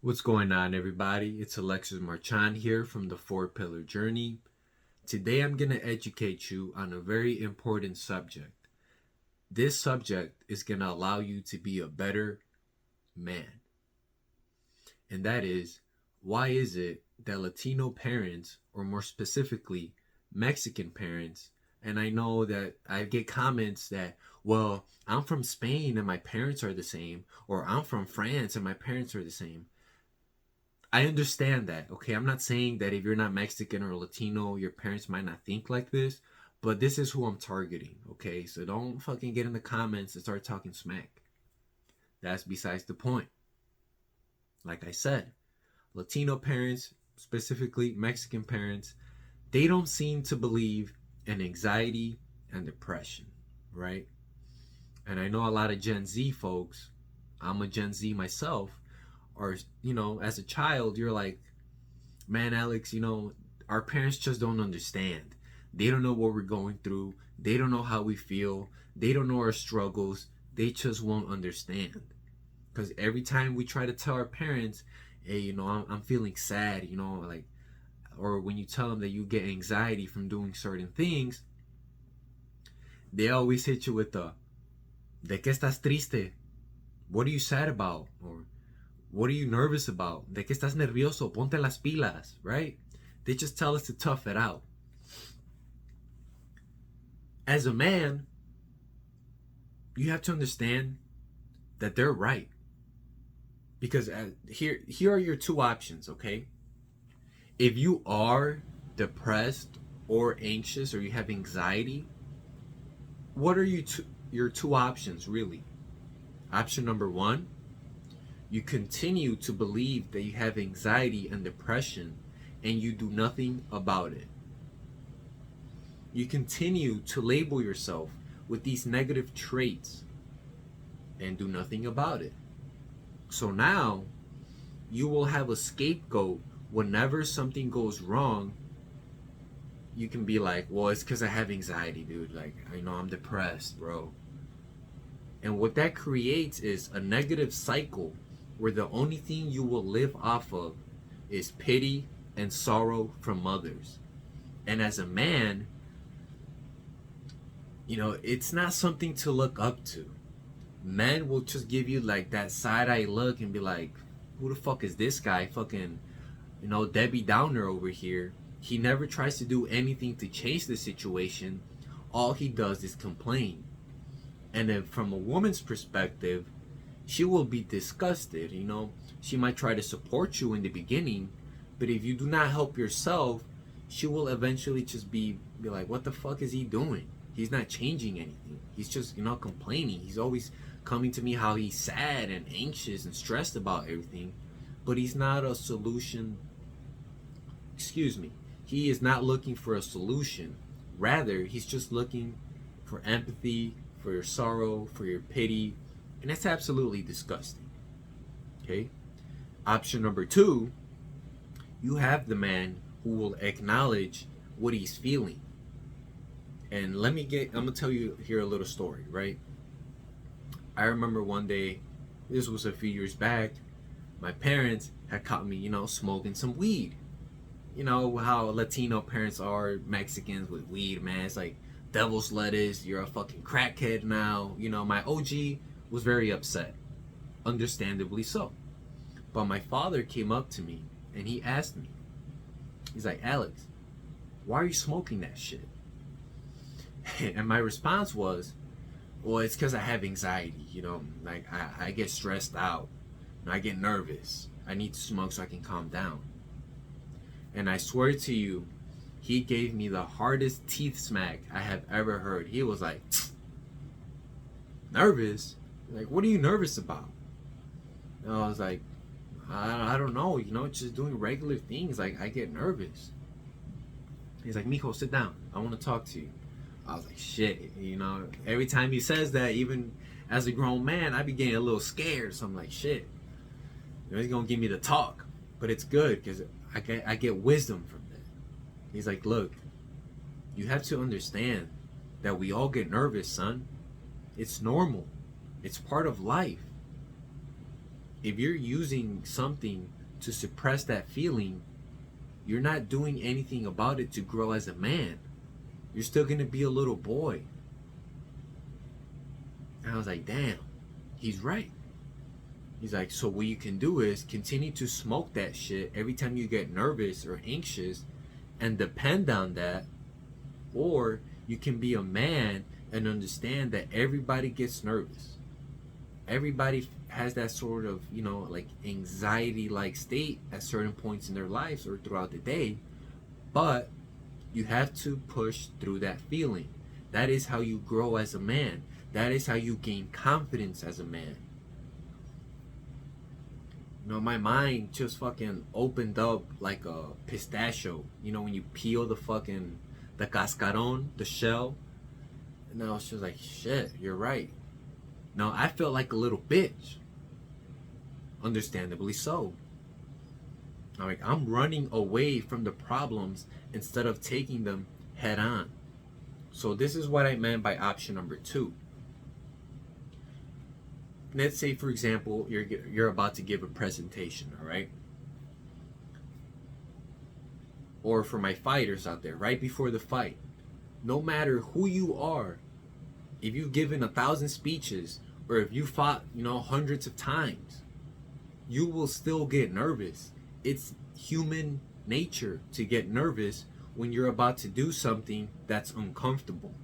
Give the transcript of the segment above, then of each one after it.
What's going on, everybody? It's Alexis Marchand here from the Four Pillar Journey. Today, I'm going to educate you on a very important subject. This subject is going to allow you to be a better man. And that is, why is it that Latino parents, or more specifically, Mexican parents, and I know that I get comments that, well, I'm from Spain and my parents are the same, or I'm from France and my parents are the same. I understand that, okay? I'm not saying that if you're not Mexican or Latino, your parents might not think like this, but this is who I'm targeting, okay? So don't fucking get in the comments and start talking smack. That's besides the point. Like I said, Latino parents, specifically Mexican parents, they don't seem to believe in anxiety and depression, right? And I know a lot of Gen Z folks, I'm a Gen Z myself, or, as a child, you're like, man, Alex, our parents just don't understand. They don't know what we're going through. They don't know how we feel. They don't know our struggles. They just won't understand. Because every time we try to tell our parents, hey, I'm feeling sad, or when you tell them that you get anxiety from doing certain things, they always hit you with ¿de qué estás triste? What are you sad about? Or, what are you nervous about? ¿De qué estás nervioso? Ponte las pilas, right? They just tell us to tough it out. As a man, you have to understand that they're right. Because here are your two options, okay? If you are depressed or anxious or you have anxiety, what are your two options, really? Option number one, you continue to believe that you have anxiety and depression and you do nothing about it. You continue to label yourself with these negative traits and do nothing about it. So now you will have a scapegoat whenever something goes wrong. You can be like, well, it's because I have anxiety, dude. Like, I'm depressed, bro. And what that creates is a negative cycle where the only thing you will live off of is pity and sorrow from others. And as a man, it's not something to look up to. Men will just give you like that side-eye look and be like, who the fuck is this guy? Fucking, Debbie Downer over here. He never tries to do anything to change the situation. All he does is complain. And then from a woman's perspective, she will be disgusted, She might try to support you in the beginning, but if you do not help yourself, she will eventually just be like, what the fuck is he doing? He's not changing anything. He's just, complaining. He's always coming to me how he's sad and anxious and stressed about everything, but he's not a solution. Excuse me. He is not looking for a solution. Rather, he's just looking for empathy, for your sorrow, for your pity, and that's absolutely disgusting. Okay? Option number two, you have the man who will acknowledge what he's feeling. And I'm gonna tell you here a little story, right? I remember one day, this was a few years back, my parents had caught me, smoking some weed. You know how Latino parents are, Mexicans with weed, man. It's like devil's lettuce, you're a fucking crackhead now. My OG was very upset. Understandably so. But my father came up to me and he asked me, he's like, Alex, why are you smoking that shit? And my response was, well, it's because I have anxiety, like I get stressed out. I get nervous. I need to smoke so I can calm down. And I swear to you, he gave me the hardest teeth smack I have ever heard. He was like, nervous? Like, what are you nervous about? And I was like, I don't know, just doing regular things. Like, I get nervous. He's like, Mijo, sit down. I want to talk to you. I was like, shit, every time he says that, even as a grown man, I be getting a little scared. So I'm like, shit, he's going to give me the talk. But it's good because I get wisdom from that. He's like, look, you have to understand that we all get nervous, son. It's normal. It's part of life. If you're using something to suppress that feeling, you're not doing anything about it to grow as a man. You're still gonna be a little boy. And I was like, damn, he's right. He's like, so what you can do is continue to smoke that shit every time you get nervous or anxious and depend on that, or you can be a man and understand that everybody gets nervous. Everybody has that sort of, like anxiety like state at certain points in their lives or throughout the day, but you have to push through that feeling. That is how you grow as a man. That is how you gain confidence as a man. My mind just fucking opened up like a pistachio. When you peel the cascaron, the shell. And I was just like, shit, you're right. Now, I felt like a little bitch. Understandably so. I'm running away from the problems instead of taking them head on. So this is what I meant by option number 2. Let's say, for example, you're about to give a presentation, all right? Or for my fighters out there, right before the fight, no matter who you are, if you've given 1,000 speeches or if you fought, hundreds of times, you will still get nervous. It's human nature to get nervous when you're about to do something that's uncomfortable.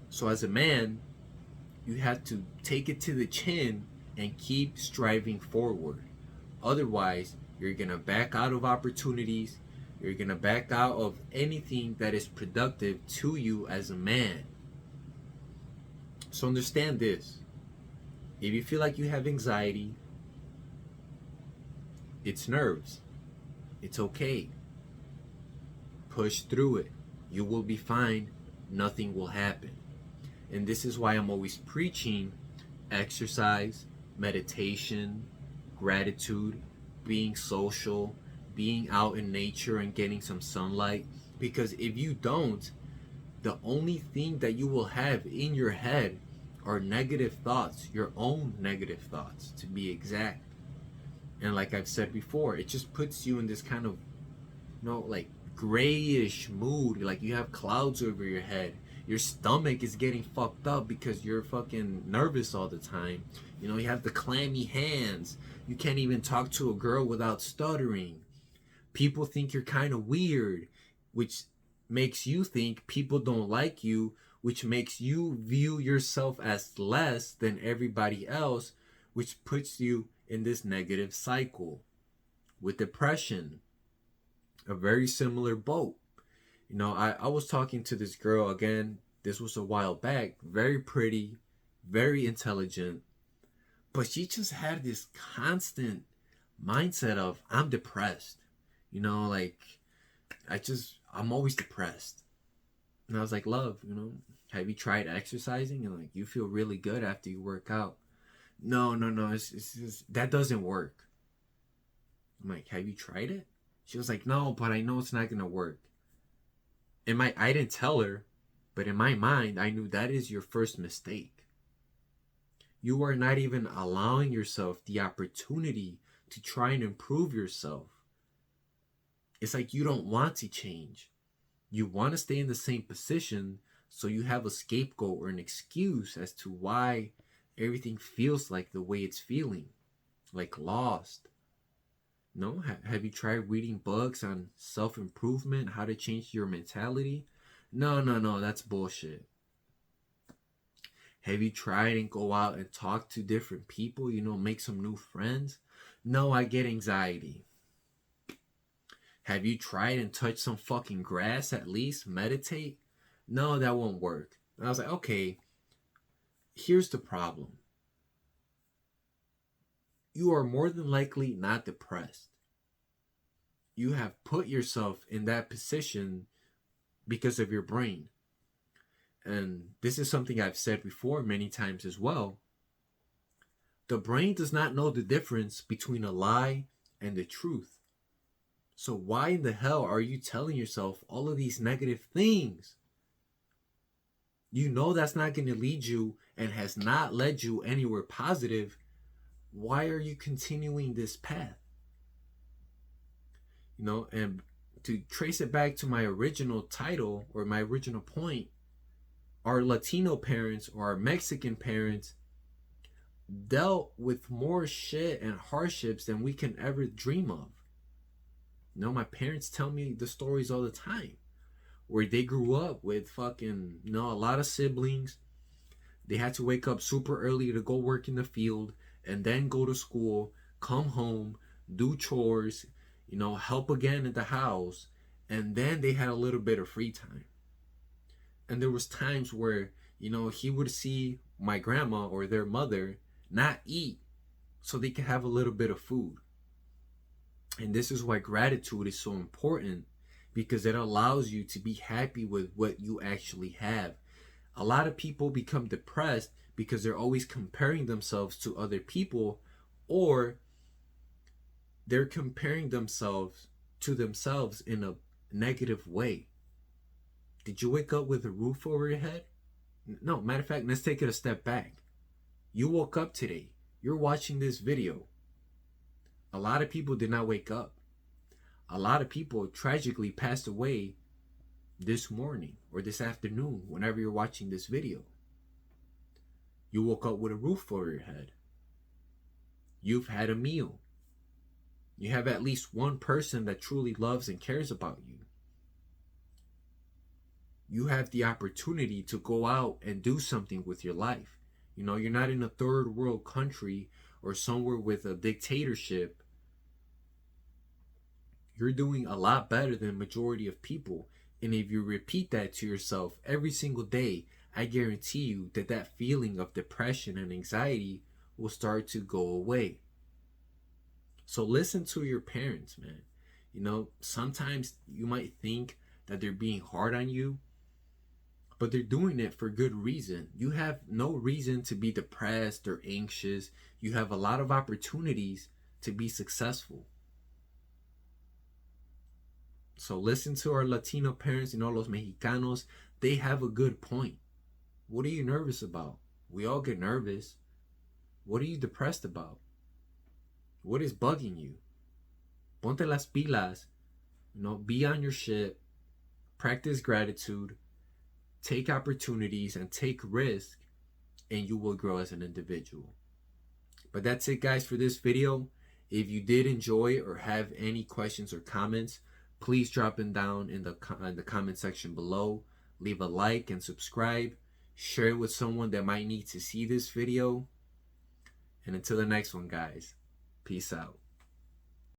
So as a man, you have to take it to the chin and keep striving forward. Otherwise, you're going to back out of opportunities. You're going to back out of anything that is productive to you as a man. So understand this. If you feel like you have anxiety, it's nerves. It's okay. Push through it. You will be fine. Nothing will happen. And this is why I'm always preaching exercise, meditation, gratitude, being social, being out in nature and getting some sunlight. Because if you don't, the only thing that you will have in your head are negative thoughts, your own negative thoughts, to be exact. And like I've said before, it just puts you in this kind of, like grayish mood. Like you have clouds over your head. Your stomach is getting fucked up because you're fucking nervous all the time. You have the clammy hands. You can't even talk to a girl without stuttering. People think you're kind of weird, which makes you think people don't like you, which makes you view yourself as less than everybody else, which puts you in this negative cycle. With depression, a very similar boat. I was talking to this girl again. This was a while back. Very pretty, very intelligent. But she just had this constant mindset of, I'm depressed. Like, I'm always depressed. And I was like, love, have you tried exercising? And like, you feel really good after you work out. No. It's just, that doesn't work. I'm like, have you tried it? She was like, no, but I know it's not going to work. I didn't tell her, but in my mind, I knew that is your first mistake. You are not even allowing yourself the opportunity to try and improve yourself. It's like you don't want to change. You want to stay in the same position so you have a scapegoat or an excuse as to why everything feels like the way it's feeling, like lost. No? Have you tried reading books on self-improvement, how to change your mentality? No, that's bullshit. Have you tried and go out and talk to different people, make some new friends? No, I get anxiety. Have you tried and touched some fucking grass at least? Meditate? No, that won't work. And I was like, okay, here's the problem. You are more than likely not depressed. You have put yourself in that position because of your brain. And this is something I've said before many times as well. The brain does not know the difference between a lie and the truth. So why in the hell are you telling yourself all of these negative things? You know that's not going to lead you and has not led you anywhere positive. Why are you continuing this path? You know, and to trace it back to my original title or my original point, our Latino parents or our Mexican parents dealt with more shit and hardships than we can ever dream of. You know, my parents tell me the stories all the time where they grew up with fucking, you know, a lot of siblings. They had to wake up super early to go work in the field and then go to school, come home, do chores, you know, help again at the house, and then they had a little bit of free time. And there was times where, you know, he would see my grandma or their mother not eat so they could have a little bit of food. And this is why gratitude is so important, because it allows you to be happy with what you actually have. A lot of people become depressed because they're always comparing themselves to other people, or they're comparing themselves to themselves in a negative way. Did you wake up with a roof over your head? No, matter of fact, let's take it a step back. You woke up today. You're watching this video. A lot of people did not wake up. A lot of people tragically passed away this morning or this afternoon, whenever you're watching this video. You woke up with a roof over your head. You've had a meal. You have at least one person that truly loves and cares about you. You have the opportunity to go out and do something with your life. You know, you're not in a third world country or somewhere with a dictatorship. You're doing a lot better than the majority of people. And if you repeat that to yourself every single day, I guarantee you that that feeling of depression and anxiety will start to go away. So listen to your parents, man. You know, sometimes you might think that they're being hard on you, but they're doing it for good reason. You have no reason to be depressed or anxious. You have a lot of opportunities to be successful. So listen to our Latino parents, you know, los Mexicanos. They have a good point. What are you nervous about? We all get nervous. What are you depressed about? What is bugging you? Ponte las pilas. You know, be on your shit. Practice gratitude. Take opportunities and take risk, and you will grow as an individual. But that's it, guys, for this video. If you did enjoy or have any questions or comments, please drop them down in the comment section below. Leave a like and subscribe. Share it with someone that might need to see this video. And until the next one, guys, peace out.